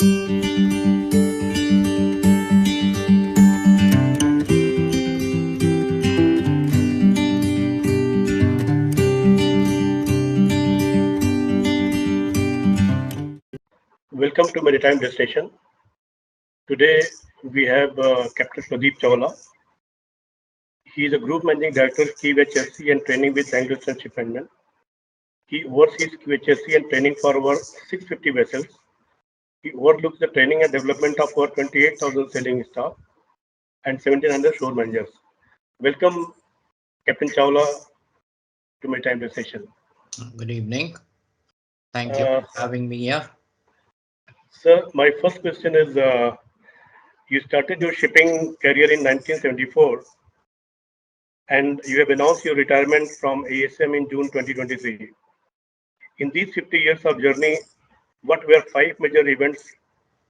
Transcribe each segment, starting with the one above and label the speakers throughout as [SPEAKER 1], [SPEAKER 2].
[SPEAKER 1] Welcome to Maritime Destination. Today we have Captain Pradeep Chawla. He is a Group Managing Director, QHSE and Training with AngloEastern Shipment. He oversees QHSE and training for over 650 vessels. He overlooks the training and development of over 28,000 sailing staff and 1,700 shore managers. Welcome, Captain Chawla, to Maritime Destination.
[SPEAKER 2] Good evening. Thank you for having me here.
[SPEAKER 1] Sir, my first question is, you started your shipping career in 1974 and you have announced your retirement from ASM in June 2023. In these 50 years of journey, what were 5 major events?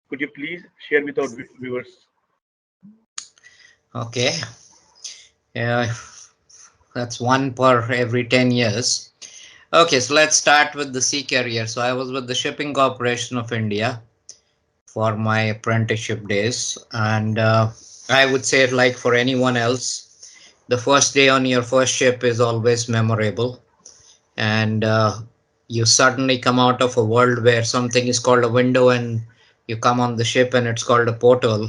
[SPEAKER 1] Could you please share with our viewers?
[SPEAKER 2] Okay. That's one per every 10 years. Okay, so let's start with the sea career. So I was with the Shipping Corporation of India for my apprenticeship days. And I would say, like for anyone else, the first day on your first ship is always memorable. And you suddenly come out of a world where something is called a window and you come on the ship and it's called a portal.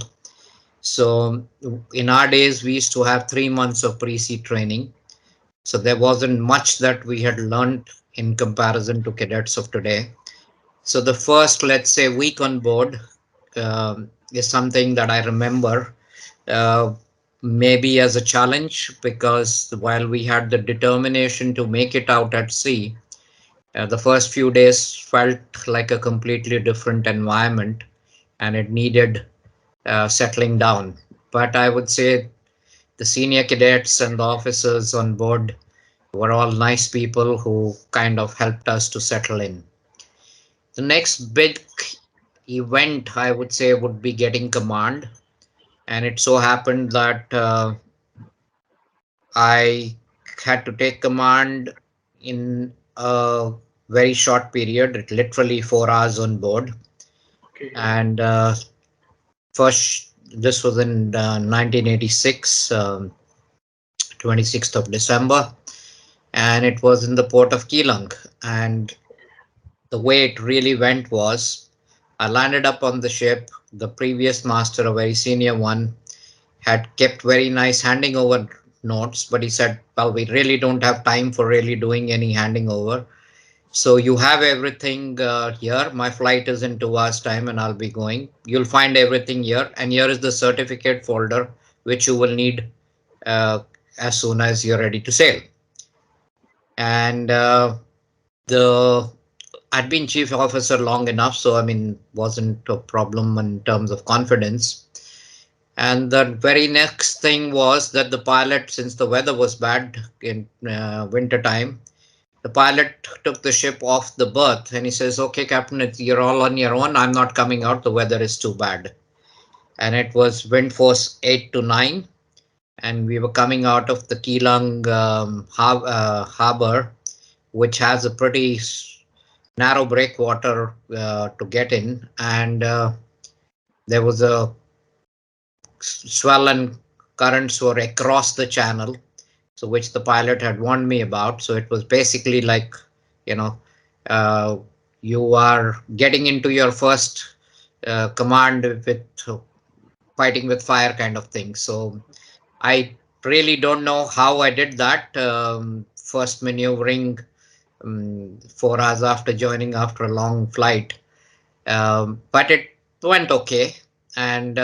[SPEAKER 2] So in our days, we used to have 3 months of pre-sea training. So there wasn't much that we had learned in comparison to cadets of today. So the first, let's say, week on board is something that I remember maybe as a challenge, because while we had the determination to make it out at sea, the first few days felt like a completely different environment and it needed settling down. But I would say the senior cadets and the officers on board were all nice people who kind of helped us to settle in. The next big event, I would say, would be getting command. And it so happened that I had to take command in a very short period, literally 4 hours on board.
[SPEAKER 1] Okay.
[SPEAKER 2] And first, this was in 1986, 26th of December, and it was in the port of Keeling. And the way it really went was, I landed up on the ship. The previous master, a very senior one, had kept very nice handing over notes, but he said, well, we really don't have time for really doing any handing over. So you have everything here. My flight is in 2 hours time and I'll be going. You'll find everything here. And here is the certificate folder, which you will need as soon as you're ready to sail. And I'd been chief officer long enough, so I mean, wasn't a problem in terms of confidence. And the very next thing was that the pilot, since the weather was bad in winter time, the pilot took the ship off the berth and he says, okay, Captain, you're all on your own. I'm not coming out. The weather is too bad. And it was wind force 8 to 9. And we were coming out of the Keeling harbor, which has a pretty narrow breakwater to get in. And there was a swell and currents were across the channel, so which the pilot had warned me about. So it was basically like, you know, you are getting into your first command with fighting with fire kind of thing. So I really don't know how I did that. First maneuvering 4 hours after joining after a long flight, but it went okay. And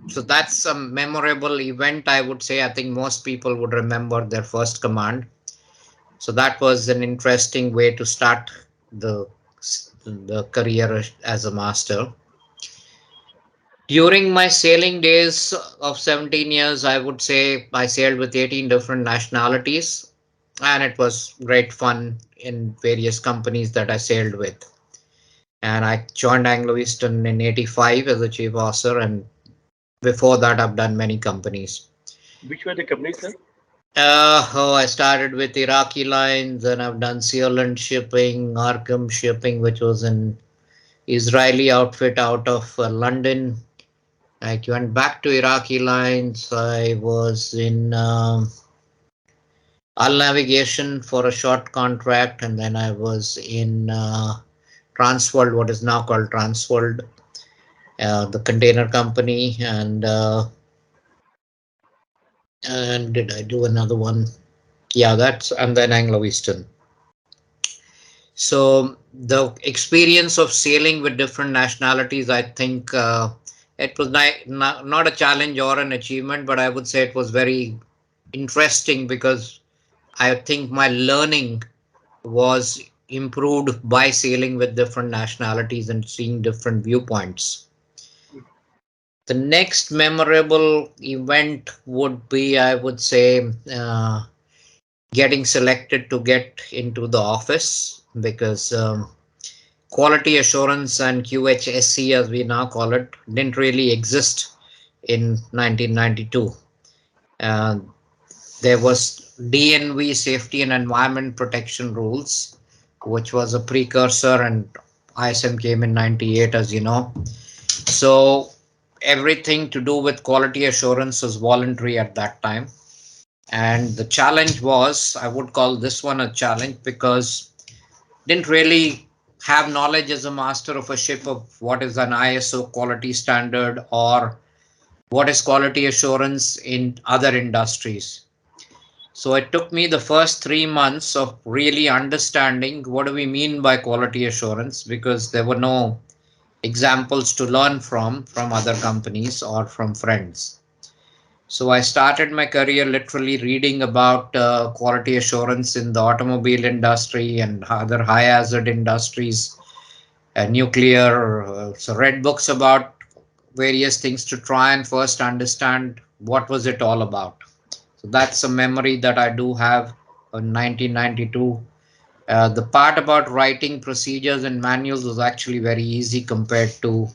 [SPEAKER 2] so that's a memorable event, I would say. I think most people would remember their first command. So that was an interesting way to start the career as a master. During my sailing days of 17 years, I would say I sailed with 18 different nationalities, and it was great fun in various companies that I sailed with. And I joined AngloEastern in 85 as a chief officer, and before that, I've done many companies.
[SPEAKER 1] Which were the companies, sir?
[SPEAKER 2] I started with Iraqi Lines, and I've done Sealand Shipping, Arkham Shipping, which was in Israeli outfit out of London. I went back to Iraqi lines. I was in Al Navigation for a short contract, and then I was in Transworld, what is now called Transworld, the container company, and did I do another one? Yeah, that's and then AngloEastern. So the experience of sailing with different nationalities, I think it was not a challenge or an achievement, but I would say it was very interesting because I think my learning was improved by sailing with different nationalities and seeing different viewpoints. The next memorable event would be, I would say, getting selected to get into the office because quality assurance and QHSE, as we now call it, didn't really exist in 1992. Uh, there was DNV, Safety and Environment Protection Rules, which was a precursor, and ISM came in 98, as you know. So everything to do with quality assurance was voluntary at that time. And the challenge was, I would call this one a challenge because didn't really have knowledge as a master of a ship of what is an ISO quality standard or what is quality assurance in other industries. So it took me the first 3 months of really understanding what do we mean by quality assurance because there were no examples to learn from other companies or from friends. So I started my career literally reading about quality assurance in the automobile industry and other high hazard industries, nuclear. So read books about various things to try and first understand what was it all about. So that's a memory that I do have in 1992. The part about writing procedures and manuals was actually very easy compared to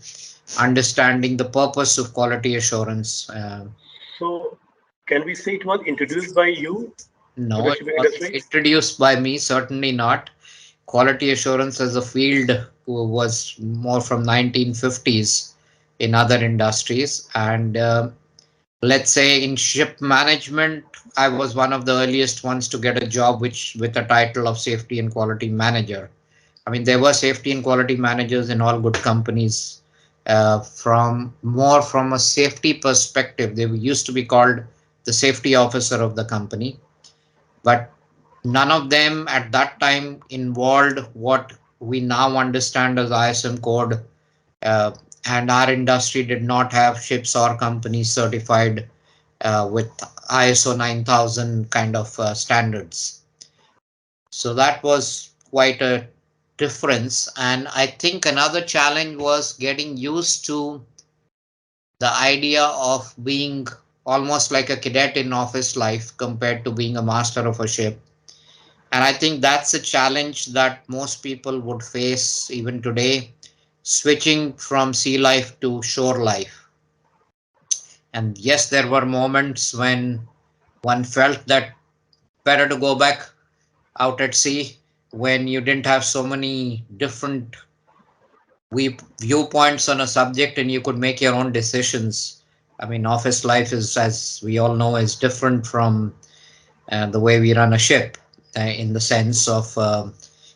[SPEAKER 2] understanding the purpose of quality assurance.
[SPEAKER 1] So, can we say it was introduced by you to
[SPEAKER 2] No,
[SPEAKER 1] the
[SPEAKER 2] it
[SPEAKER 1] shipping
[SPEAKER 2] wasn't
[SPEAKER 1] industry?
[SPEAKER 2] introduced by me, certainly not. Quality assurance as a field was more from 1950s in other industries. And let's say in ship management, I was one of the earliest ones to get a job which with a title of safety and quality manager. I mean, there were safety and quality managers in all good companies. From more from a safety perspective, they used to be called the safety officer of the company, but none of them at that time involved what we now understand as ISM code, uh, and our industry did not have ships or companies certified with ISO 9000 kind of standards. So that was quite a difference. And I think another challenge was getting used to the idea of being almost like a cadet in office life compared to being a master of a ship. And I think that's a challenge that most people would face even today, switching from sea life to shore life. And yes, there were moments when one felt that better to go back out at sea when you didn't have so many different viewpoints on a subject and you could make your own decisions. I mean, office life is, as we all know, is different from the way we run a ship in the sense of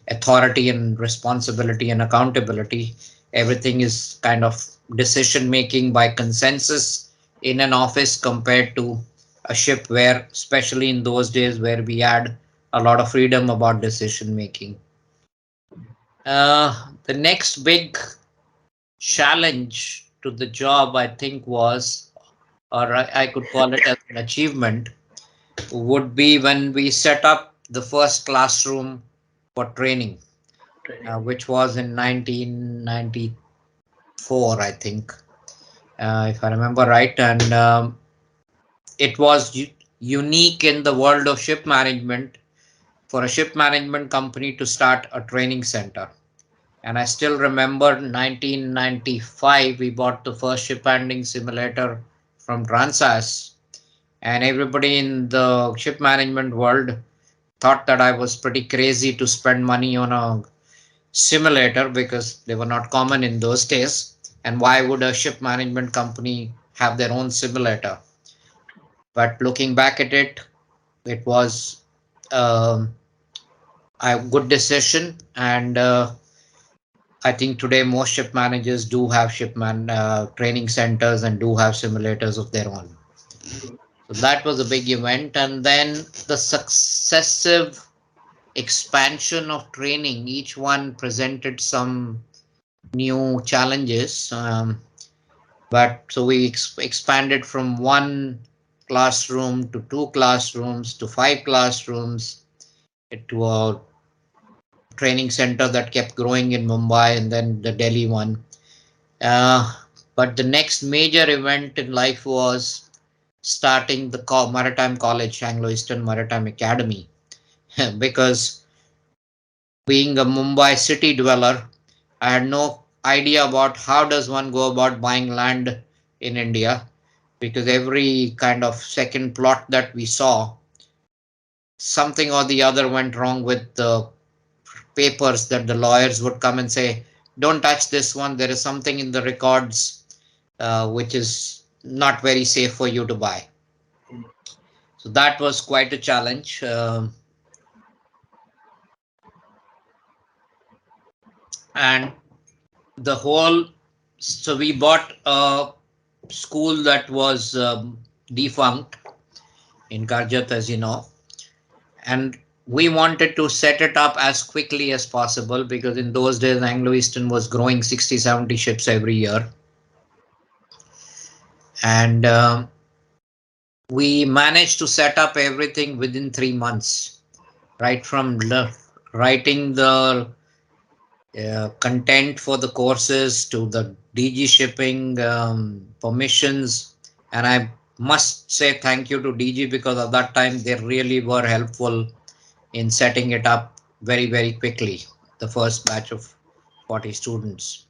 [SPEAKER 2] authority and responsibility and accountability. Everything is kind of decision making by consensus in an office compared to a ship where, especially in those days where we had a lot of freedom about decision making. The next big challenge to the job, I think, was, or I could call it as an achievement, would be when we set up the first classroom for training,
[SPEAKER 1] Training.
[SPEAKER 2] which was in 1994, I think, if I remember right. And it was unique in the world of ship management for a ship management company to start a training center. And I still remember 1995, we bought the first ship handling simulator from Transas, and everybody in the ship management world thought that I was pretty crazy to spend money on a simulator because they were not common in those days. And why would a ship management company have their own simulator? But looking back at it, it was um, a good decision. And I think today most ship managers do have shipman training centers and do have simulators of their own. So that was a big event. And then the successive expansion of training, each one presented some new challenges. But so we expanded from one classroom to two classrooms to five classrooms to a training center that kept growing in Mumbai and then the Delhi one. Uh, but the next major event in life was starting the Maritime College, Anglo-Eastern Maritime Academy, because being a Mumbai city dweller, I had no idea about how does one go about buying land in India, because every kind of second plot that we saw, something or the other went wrong with the papers that the lawyers would come and say, don't touch this one. There is something in the records which is not very safe for you to buy. So that was quite a challenge. And the whole, so we bought a school that was defunct in Karjat, as you know, and we wanted to set it up as quickly as possible because in those days Anglo-Eastern was growing 60-70 ships every year. And we managed to set up everything within 3 months, right from writing the content for the courses to the DG shipping permissions. And I must say thank you to DG because at that time they really were helpful in setting it up very, very quickly. The first batch of 40 students.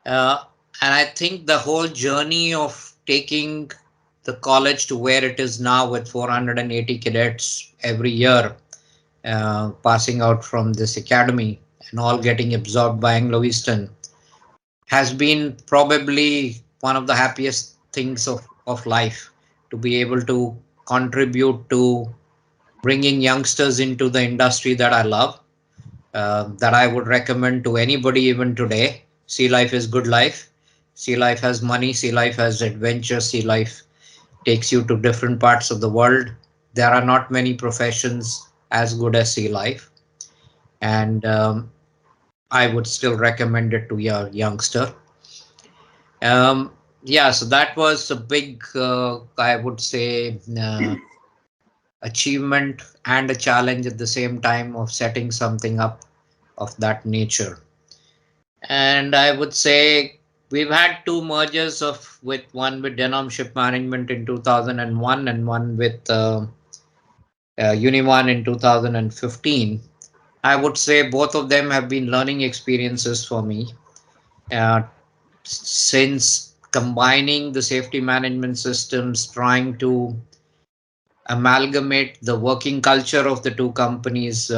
[SPEAKER 2] And I think the whole journey of taking the college to where it is now with 480 cadets every year passing out from this academy and all getting absorbed by Anglo-Eastern has been probably one of the happiest things of life, to be able to contribute to bringing youngsters into the industry that I love, that I would recommend to anybody even today. Sea life is good life. Sea life has money. Sea life has adventure. Sea life takes you to different parts of the world. There are not many professions as good as sea life. And I would still recommend it to your youngster. Yeah, so that was a big, I would say, achievement and a challenge at the same time of setting something up of that nature. And I would say we've had two mergers of with one with Denom Ship Management in 2001 and one with Univan in 2015. I would say both of them have been learning experiences for me. Uh, since combining the safety management systems, trying to amalgamate the working culture of the two companies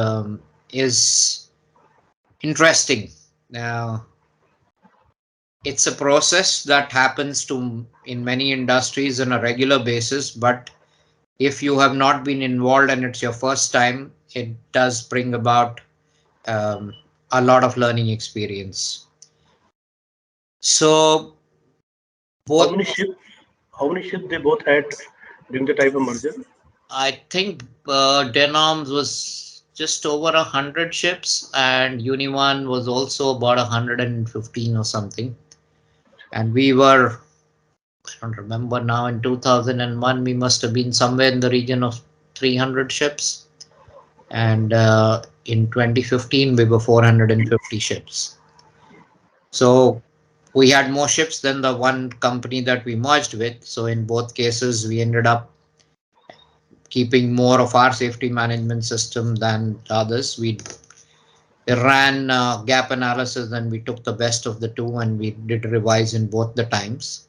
[SPEAKER 2] is interesting. Now, it's a process that happens to in many industries on a regular basis, but if you have not been involved and it's your first time, it does bring about um, a lot of learning experience. So
[SPEAKER 1] How
[SPEAKER 2] both,
[SPEAKER 1] many ships? How many ships they both had during the time of merger?
[SPEAKER 2] I think Denoms was just over 100 ships, and Univan was also about 115 or something. And we were, I don't remember now, in 2001, we must have been somewhere in the region of 300 ships. And in 2015, we were 450 ships. So we had more ships than the one company that we merged with. So in both cases, we ended up keeping more of our safety management system than others. We ran gap analysis and we took the best of the two and we did revise in both the times.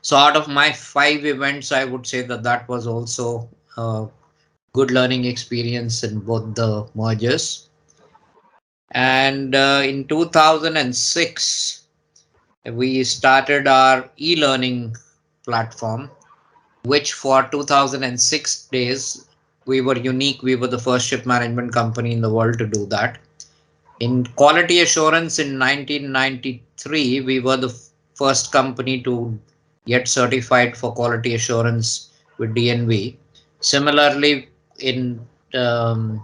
[SPEAKER 2] So out of my 5 events, I would say that that was also a good learning experience in both the mergers. And in 2006, we started our e-learning platform, which for 2006 days, we were unique. We were the first ship management company in the world to do that. In quality assurance in 1993, we were the first company to get certified for quality assurance with DNV. Similarly, in um,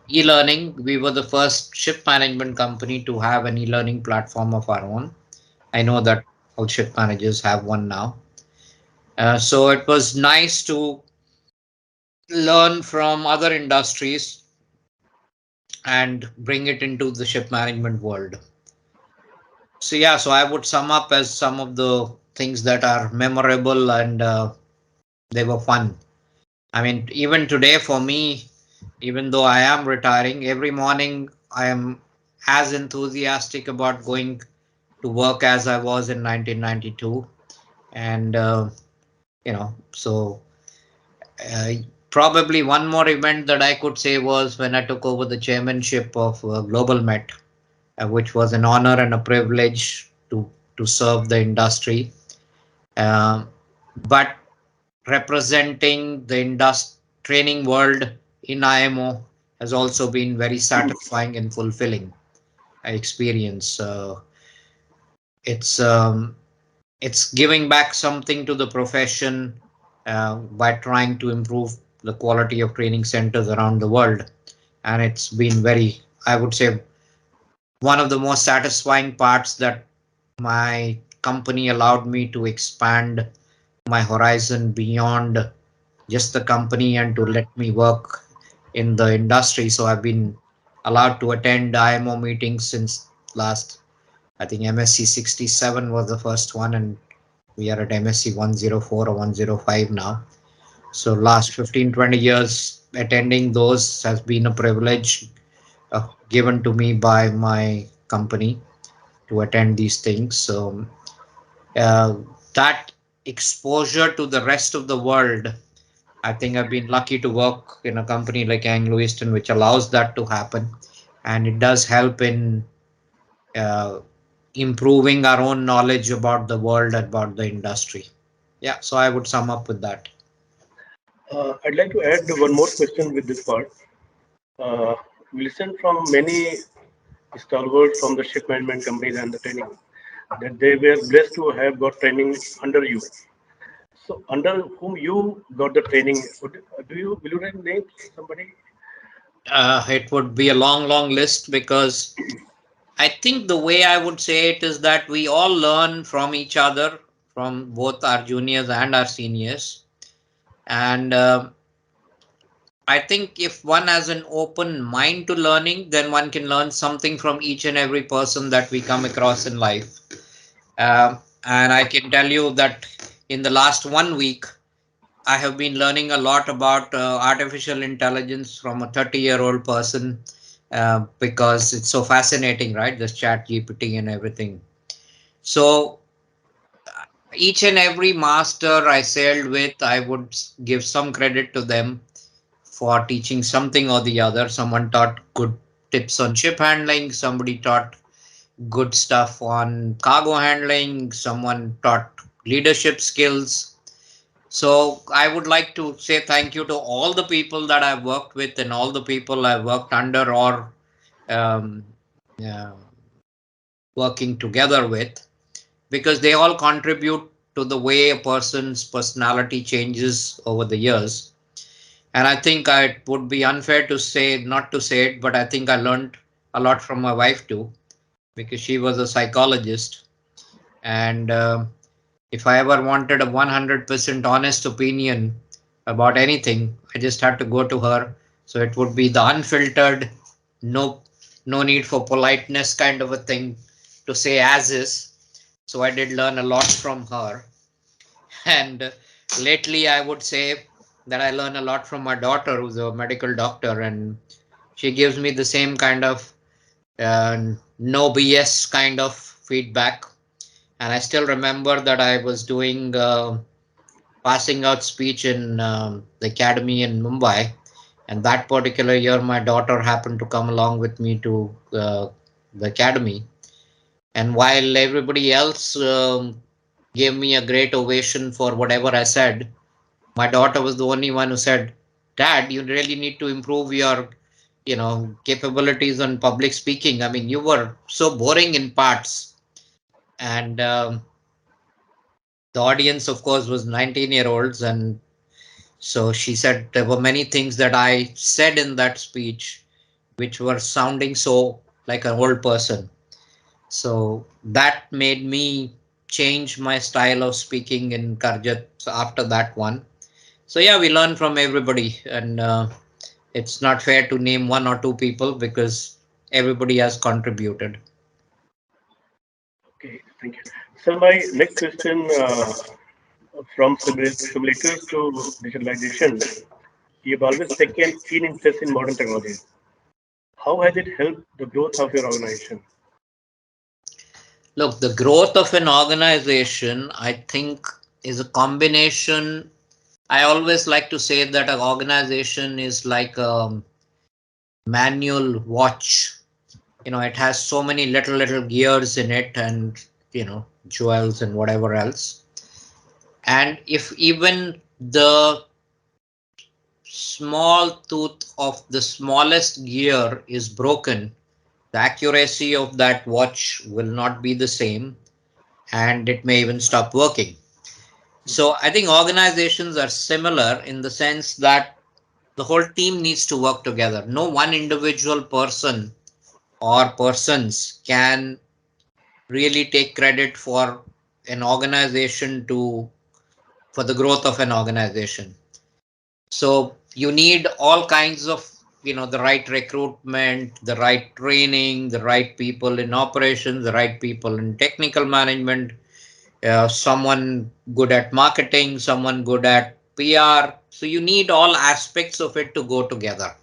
[SPEAKER 2] e-learning, we were the first ship management company to have an e-learning platform of our own. I know that all ship managers have one now. So it was nice to learn from other industries and bring it into the ship management world. So yeah, so I would sum up as some of the things that are memorable and they were fun. I mean, even today for me, even though I am retiring, every morning I am as enthusiastic about going to work as I was in 1992. And, so uh, probably one more event that I could say was when I took over the chairmanship of GlobalMET, which was an honor and a privilege to serve the industry. Um, but representing the training world in IMO has also been very satisfying and fulfilling experience. It's um, it's giving back something to the profession by trying to improve the quality of training centers around the world, and it's been very, I would say, one of the most satisfying parts that my company allowed me to expand my horizon beyond just the company and to let me work in the industry. So I've been allowed to attend IMO meetings since last, I think MSC 67 was the first one, and we are at MSC 104 or 105 now. So last 15-20 years attending those has been a privilege given to me by my company to attend these things. So uh, that exposure to the rest of the world, I think I've been lucky to work in a company like AngloEastern, which allows that to happen, and it does help in uh, improving our own knowledge about the world, about the industry. Yeah, so I would sum up with that.
[SPEAKER 1] I'd like to add one more question with this part. Uh, we listen from many stalwarts from the ship management companies and the training that they were blessed to have got training under you. So, under whom you got the training? Do you will you name somebody?
[SPEAKER 2] It would be a long, long list because I think the way I would say it is that we all learn from each other, from both our juniors and our seniors. And I think if one has an open mind to learning, then one can learn something from each and every person that we come across in life. And I can tell you that in the last 1 week, I have been learning a lot about artificial intelligence from a 30-year-old person because it's so fascinating, right? This chat GPT and everything. So each and every master I sailed with, I would give some credit to them for teaching something or the other. Someone taught good tips on ship handling, somebody taught good stuff on cargo handling, someone taught leadership skills. So I would like to say thank you to all the people that I've worked with and all the people I've worked under or um, uh, working together with, because they all contribute to the way a person's personality changes over the years. And I think it would be unfair to say, not to say it, but I think I learned a lot from my wife too, because she was a psychologist. And if I ever wanted a 100% honest opinion about anything, I just had to go to her. So it would be the unfiltered, no, no need for politeness kind of a thing to say as is. So I did learn a lot from her. And lately, I would say that I learn a lot from my daughter, who's a medical doctor, and she gives me the same kind of no BS kind of feedback. And I still remember that I was doing passing out speech in the academy in Mumbai, And that particular year, my daughter happened to come along with me to the academy. And while everybody else gave me a great ovation for whatever I said, my daughter was the only one who said, "Dad, you really need to improve your, capabilities on public speaking. I mean, you were so boring in parts." And the audience, of course, was 19-year-olds, and so she said there were many things that I said in that speech which were sounding so like an old person. So that made me change my style of speaking in Karjat after that one. So yeah, we learn from everybody, and it's not fair to name one or two people because everybody has contributed.
[SPEAKER 1] Okay, thank you. So my next question, from simulators to digitalization, you've always taken keen interest in modern technologies. How has it helped the growth of your organization?
[SPEAKER 2] Look, the growth of an organization, I think, is a combination. I always like to say that an organization is like a manual watch. It has so many little gears in it, and jewels and whatever else. And if even the small tooth of the smallest gear is broken, the accuracy of that watch will not be the same, and it may even stop working. So I think organizations are similar in the sense that the whole team needs to work together. No one individual person or persons can really take credit for an organization to for the growth of an organization. So you need all kinds of, the right recruitment, the right training, the right people in operations, the right people in technical management, someone good at marketing, someone good at PR. So you need all aspects of it to go together.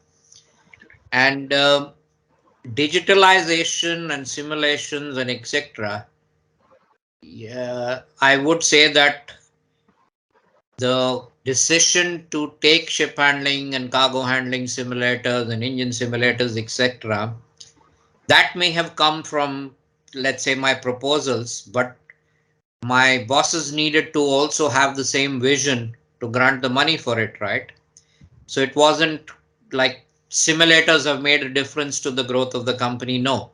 [SPEAKER 2] And digitalization and simulations and etc. Yeah, I would say that the decision to take ship handling and cargo handling simulators and engine simulators, etc., that may have come from, let's say, my proposals, but my bosses needed to also have the same vision to grant the money for it, right? So it wasn't like simulators have made a difference to the growth of the company. No,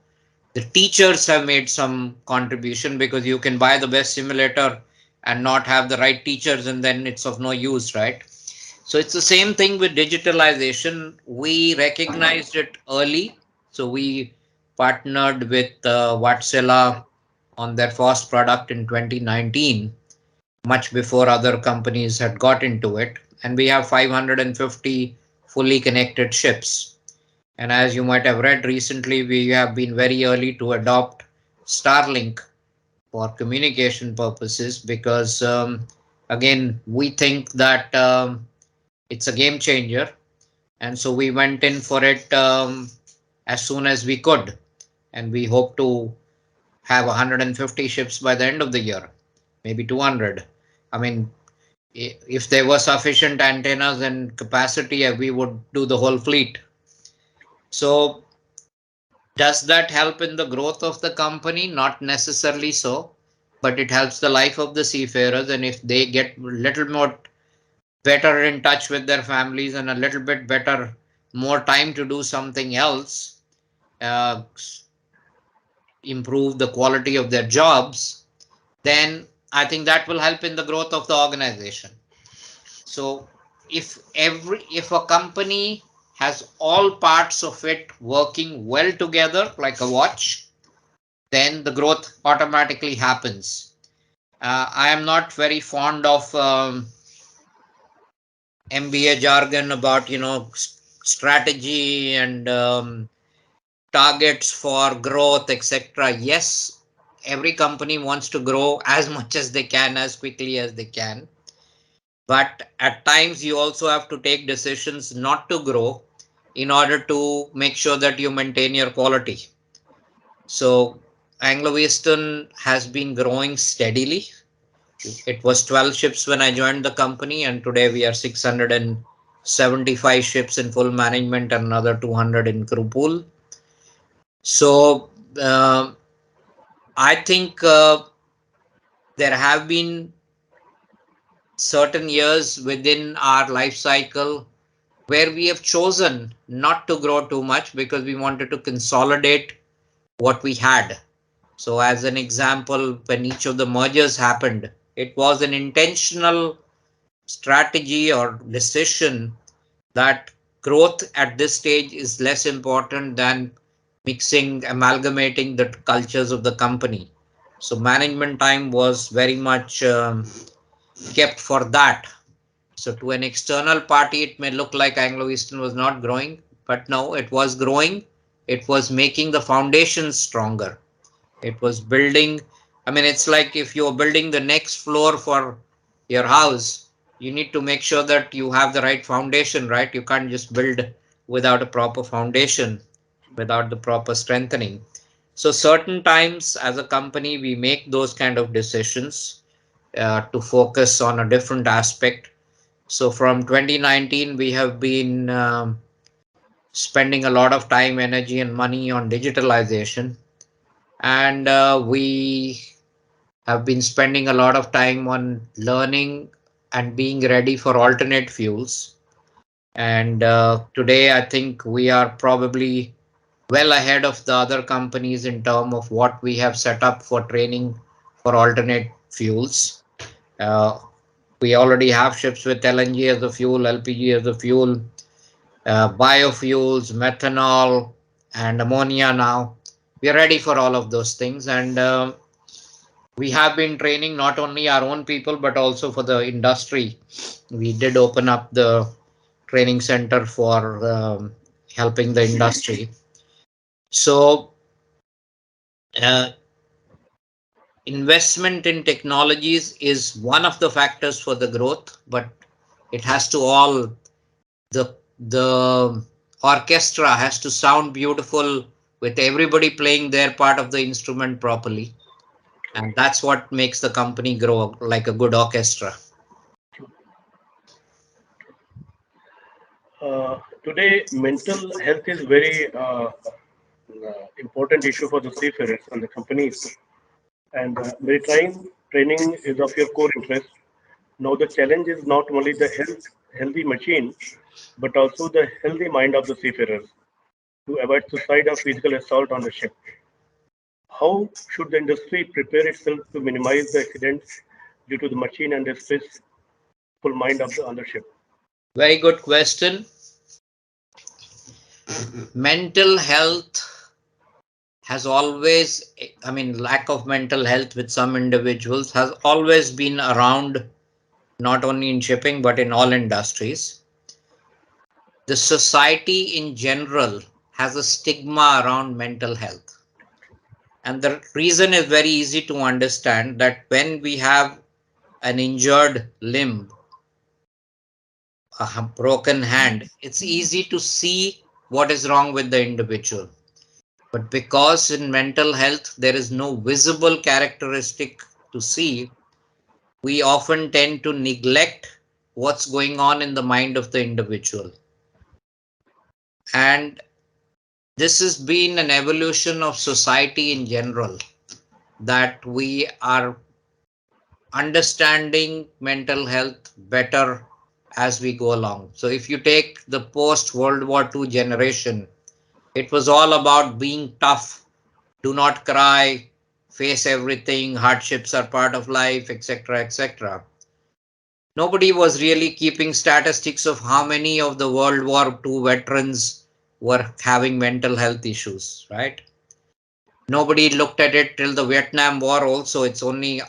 [SPEAKER 2] the teachers have made some contribution because you can buy the best simulator and not have the right teachers, and then it's of no use, right? So it's the same thing with digitalization. We recognized it early. So we partnered with Vatsela on their first product in 2019, much before other companies had got into it. And we have 550 fully connected ships. And as you might have read recently, we have been very early to adopt Starlink for communication purposes because, again, we think that it's a game changer. And so we went in for it as soon as we could. And we hope to have 150 ships by the end of the year, maybe 200. I mean, if there were sufficient antennas and capacity, we would do the whole fleet. So does that help in the growth of the company? Not necessarily so, but it helps the life of the seafarers. And if they get a little more better in touch with their families and a little bit better, more time to do something else, uh, improve the quality of their jobs, then I think that will help in the growth of the organization. So if a company has all parts of it working well together like a watch, then the growth automatically happens. I am not very fond of MBA jargon about strategy and targets for growth, etc. Yes, every company wants to grow as much as they can, as quickly as they can. But at times you also have to take decisions not to grow in order to make sure that you maintain your quality. So AngloEastern has been growing steadily. It was 12 ships when I joined the company, and today we are 660 75 ships in full management and another 200 in crew pool. So I think there have been certain years within our life cycle where we have chosen not to grow too much because we wanted to consolidate what we had. So as an example, when each of the mergers happened, it was an intentional strategy or decision that growth at this stage is less important than amalgamating the cultures of the company. So management time was very much kept for that. So to an external party, it may look like AngloEastern was not growing, but no, it was growing. It was making the foundations stronger. It was building. I mean, it's like if you're building the next floor for your house, you need to make sure that you have the right foundation, right? You can't just build without a proper foundation, without the proper strengthening. So certain times as a company, we make those kind of decisions to focus on a different aspect. So from 2019, we have been spending a lot of time, energy, and money on digitalization. And we have been spending a lot of time on learning and being ready for alternate fuels. And today, I think we are probably well ahead of the other companies in terms of what we have set up for training for alternate fuels. Uh, we already have ships with LNG as a fuel, LPG as a fuel, biofuels, methanol, and ammonia now. We are ready for all of those things. And we have been training not only our own people, but also for the industry. We did open up the training center for helping the industry. So, uh, investment in technologies is one of the factors for the growth, but it has to all the orchestra has to sound beautiful with everybody playing their part of the instrument properly, and that's what makes the company grow like a good orchestra.
[SPEAKER 1] Today, mental health is very important issue for the seafarers and the companies. And maritime training is of your core interest. Now, the challenge is not only the healthy machine, but also the healthy mind of the seafarers to avoid suicide or physical assault on the ship. How should the industry prepare itself to minimize the accidents due to the machine and the stressful mind of the on the ship?
[SPEAKER 2] Very good question. Mental health has always, I mean, lack of mental health with some individuals has always been around, not only in shipping, but in all industries. The society in general has a stigma around mental health. And the reason is very easy to understand that when we have an injured limb, a broken hand, it's easy to see what is wrong with the individual. But because in mental health there is no visible characteristic to see, we often tend to neglect what's going on in the mind of the individual. And this has been an evolution of society in general, that we are understanding mental health better as we go along. So if you take the post World War II generation, it was all about being tough, do not cry, face everything, hardships are part of life, etc., etc. Nobody was really keeping statistics of how many of the World War II veterans were having mental health issues, right? Nobody looked at it till the Vietnam War also. It's only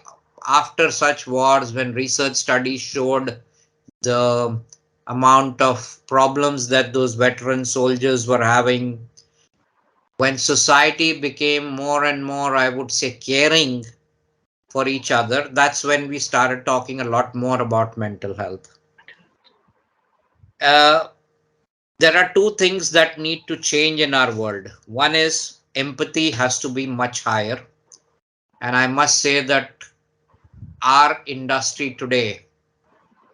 [SPEAKER 2] after such wars when research studies showed the amount of problems that those veteran soldiers were having. When society became more and more, I would say, caring for each other, that's when we started talking a lot more about mental health. Uh, there are two things that need to change in our world. One is empathy has to be much higher. And I must say that our industry today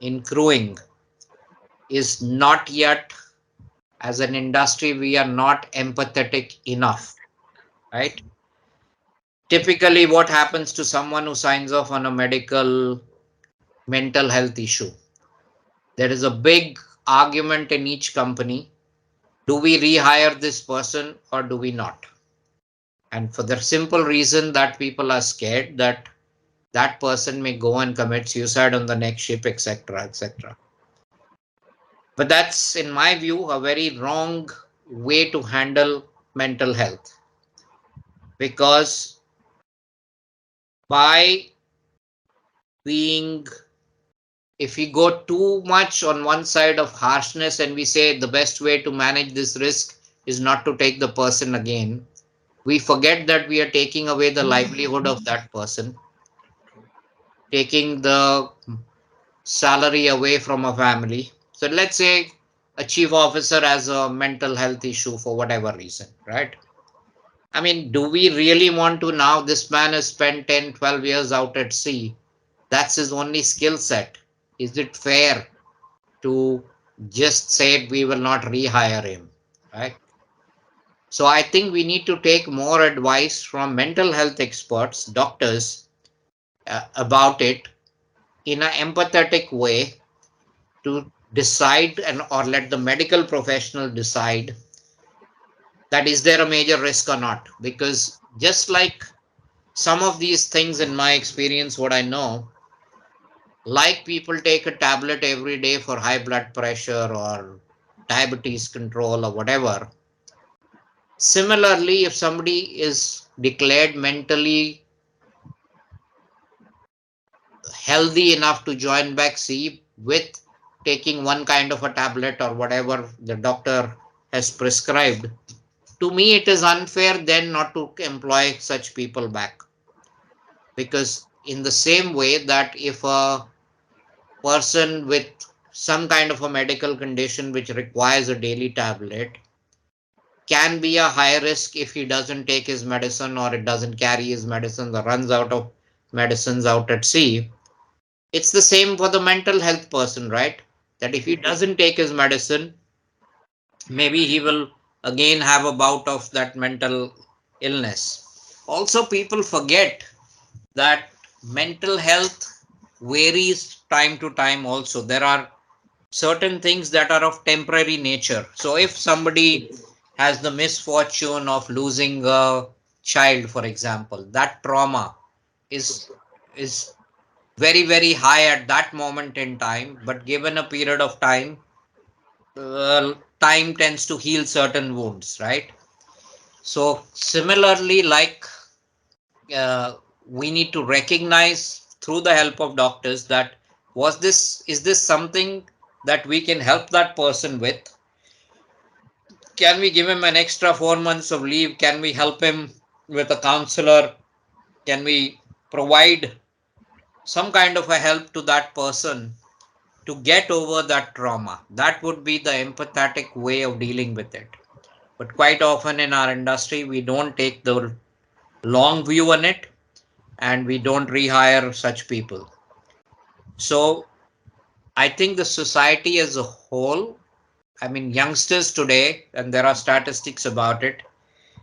[SPEAKER 2] in crewing is not yet, as an industry, we are not empathetic enough, right? Typically, what happens to someone who signs off on a medical mental health issue? There is a big argument in each company. Do we rehire this person or do we not? And for the simple reason that people are scared that that person may go and commit suicide on the next ship, etc., etc. But that's, in my view, a very wrong way to handle mental health, because by being, if we go too much on one side of harshness and we say the best way to manage this risk is not to take the person again, we forget that we are taking away the livelihood of that person, taking the salary away from a family. So let's say a chief officer has a mental health issue for whatever reason, right? I mean, do we really want to now? This man has spent 10, 12 years out at sea. That's his only skill set. Is it fair to just say we will not rehire him, right? So I think we need to take more advice from mental health experts, doctors, about it in an empathetic way to decide, and or let the medical professional decide that is there a major risk or not. Because just like some of these things, in my experience, what I know, like people take a tablet every day for high blood pressure or diabetes control or whatever. Similarly, if somebody is declared mentally healthy enough to join back sea with taking one kind of a tablet or whatever the doctor has prescribed, to me it is unfair then not to employ such people back. Because in the same way that if a person with some kind of a medical condition which requires a daily tablet can be a high risk if he doesn't take his medicine or it doesn't carry his medicines or runs out of medicines out at sea, it's the same for the mental health person, right? That if he doesn't take his medicine, maybe he will again have a bout of that mental illness. Also, people forget that mental health varies time to time also. There are certain things that are of temporary nature. So if somebody has the misfortune of losing a child, for example, that trauma is is very high at that moment in time, but given a period of time, time tends to heal certain wounds, right? So similarly, like, we need to recognize through the help of doctors that is this something that we can help that person with? Can we give him an extra 4 months of leave? Can we help him with a counselor? Can we provide some kind of a help to that person to get over that trauma? That would be the empathetic way of dealing with it. But quite often in our industry, we don't take the long view on it and we don't rehire such people. So I think the society as a whole, I mean, youngsters today, and there are statistics about it,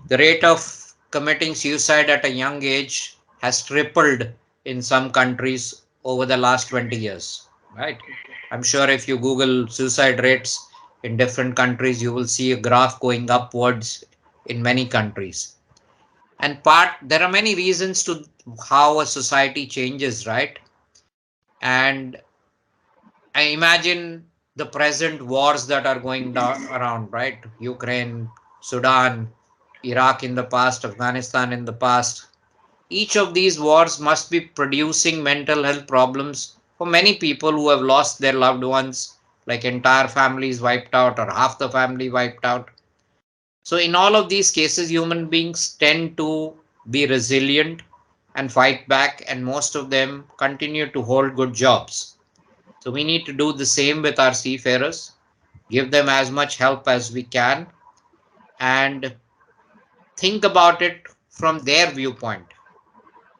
[SPEAKER 2] the rate of committing suicide at a young age has tripled in some countries over the last 20 years, right? I'm sure if you Google suicide rates in different countries, you will see a graph going upwards in many countries. And there are many reasons to how a society changes, right? And I imagine the present wars that are going down around, right? Ukraine, Sudan, Iraq in the past, Afghanistan in the past. Each of these wars must be producing mental health problems for many people who have lost their loved ones, like entire families wiped out or half the family wiped out. So in all of these cases, human beings tend to be resilient and fight back, and most of them continue to hold good jobs. So we need to do the same with our seafarers, give them as much help as we can, and think about it from their viewpoint,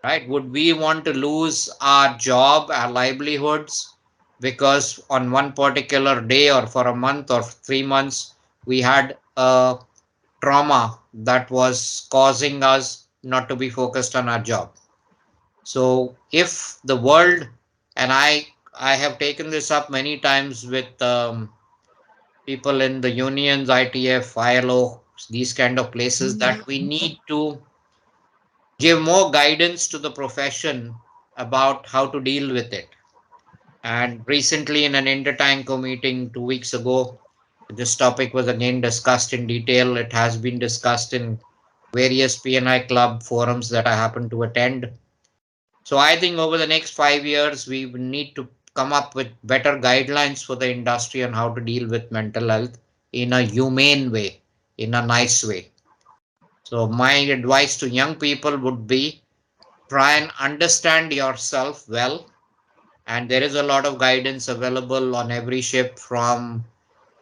[SPEAKER 2] right? Would we want to lose our job, our livelihoods, because on one particular day or for a month or 3 months, we had a trauma that was causing us not to be focused on our job. So if the world, and I have taken this up many times with people in the unions, ITF, ILO, these kind of places, that we need to give more guidance to the profession about how to deal with it. And recently, in an Intertanko meeting 2 weeks ago, this topic was again discussed in detail. It has been discussed in various PNI club forums that I happen to attend. So I think over the next 5 years, we will need to come up with better guidelines for the industry on how to deal with mental health in a humane way, in a nice way. So my advice to young people would be try and understand yourself well. And there is a lot of guidance available on every ship from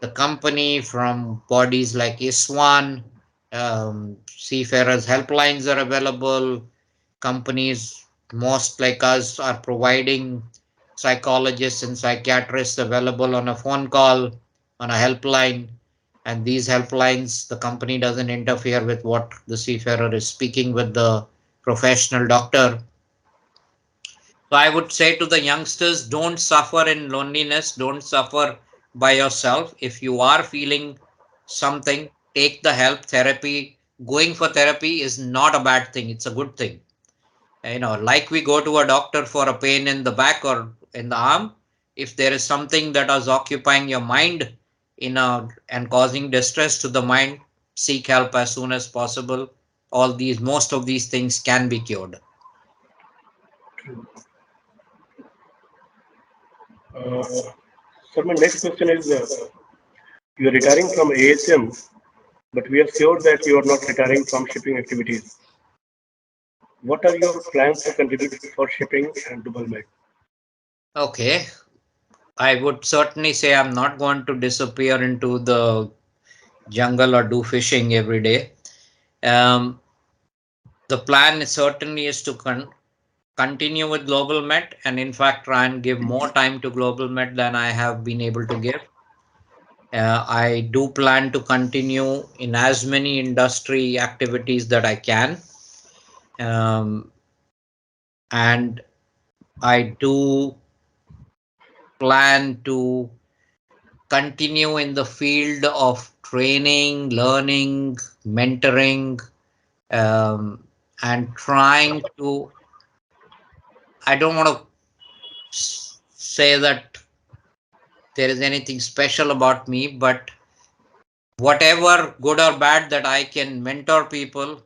[SPEAKER 2] the company, from bodies like ISWAN, seafarers helplines are available. Companies, most like us, are providing psychologists and psychiatrists available on a phone call, on a helpline. And these helplines, the company doesn't interfere with what the seafarer is speaking with the professional doctor. So I would say to the youngsters, don't suffer in loneliness, don't suffer by yourself. If you are feeling something, take the help. Therapy, going for therapy is not a bad thing, it's a good thing. Like we go to a doctor for a pain in the back or in the arm, if there is something that is occupying your mind and causing distress to the mind, seek help as soon as possible. Most of these things can be cured.
[SPEAKER 1] Uh, so my next question is, you are retiring from ASM, but we are sure that you are not retiring from shipping activities. What are your plans to contribute for shipping and GlobalMET?
[SPEAKER 2] Okay, I would certainly say I'm not going to disappear into the jungle or do fishing every day. Um, the plan certainly is to continue with GlobalMET, and in fact try and give more time to GlobalMET than I have been able to give. I do plan to continue in as many industry activities that I can. Um, and I do plan to continue in the field of training, learning, mentoring, um, and trying to. I don't want to say that there is anything special about me, but whatever good or bad that I can mentor people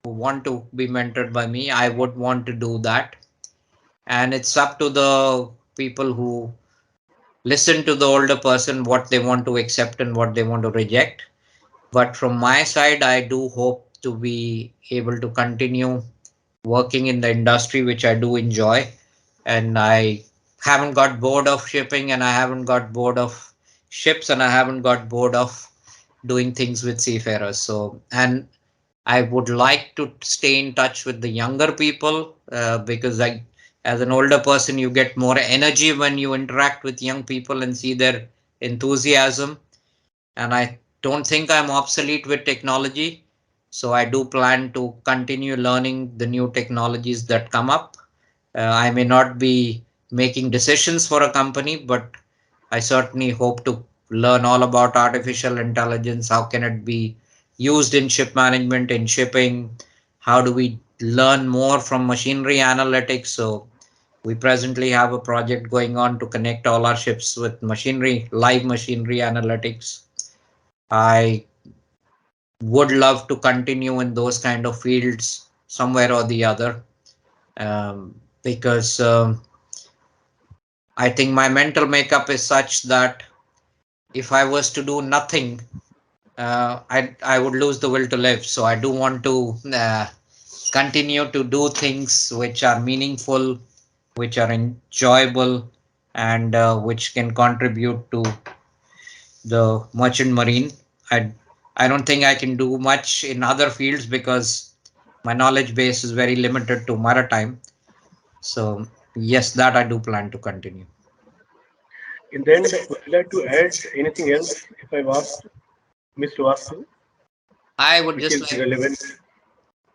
[SPEAKER 2] who want to be mentored by me, I would want to do that. And it's up to the people who listen to the older person what they want to accept and what they want to reject. But from my side, I do hope to be able to continue working in the industry, which I do enjoy. And I haven't got bored of shipping, and I haven't got bored of ships, and I haven't got bored of doing things with seafarers. So, and I would like to stay in touch with the younger people because as an older person, you get more energy when you interact with young people and see their enthusiasm. And I don't think I'm obsolete with technology. So I do plan to continue learning the new technologies that come up. I may not be making decisions for a company, but I certainly hope to learn all about artificial intelligence. How can it be used in ship management, in shipping? How do we learn more from machinery analytics? So we presently have a project going on to connect all our ships with machinery, live machinery analytics. I would love to continue in those kind of fields somewhere or the other, because I think my mental makeup is such that if I was to do nothing, I would lose the will to live. So I do want to continue to do things which are meaningful, which are enjoyable, and which can contribute to the merchant marine. I I don't think I can do much in other fields because my knowledge base is very limited to maritime. So yes, that I do plan to continue.
[SPEAKER 1] In the end, would you like to add anything else if I've asked Ms. Srivastav,
[SPEAKER 2] I would
[SPEAKER 1] which
[SPEAKER 2] just
[SPEAKER 1] is
[SPEAKER 2] like,
[SPEAKER 1] relevant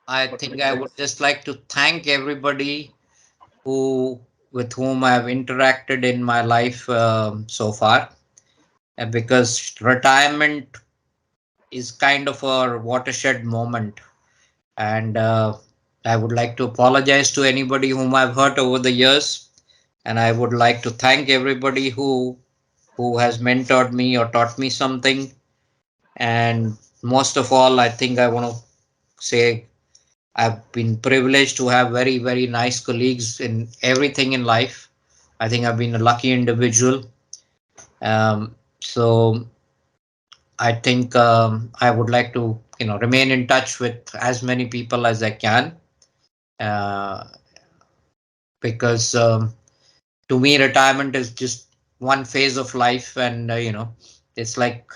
[SPEAKER 2] I
[SPEAKER 1] for
[SPEAKER 2] think
[SPEAKER 1] today's
[SPEAKER 2] I would
[SPEAKER 1] times?
[SPEAKER 2] just like to thank everybody who with whom I've interacted in my life so far, because retirement is kind of a watershed moment, and I would like to apologize to anybody whom I've hurt over the years, and I would like to thank everybody who has mentored me or taught me something. And most of all, I think I want to say I've been privileged to have very, very nice colleagues in everything in life. I think I've been a lucky individual. So I think I would like to, remain in touch with as many people as I can, uh, because to me, retirement is just one phase of life, and it's like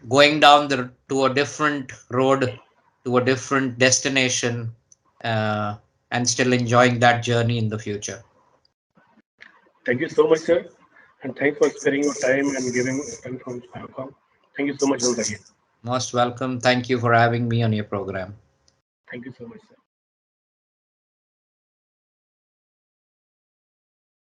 [SPEAKER 2] going down to a different road, to a different destination, uh, and still enjoying that journey in the future.
[SPEAKER 1] Thank you so much, sir. And thanks for sparing your time and giving time from Hong Kong. Thank you so much once again.
[SPEAKER 2] Most welcome. Thank you for having me on your program.
[SPEAKER 1] Thank you so much, sir.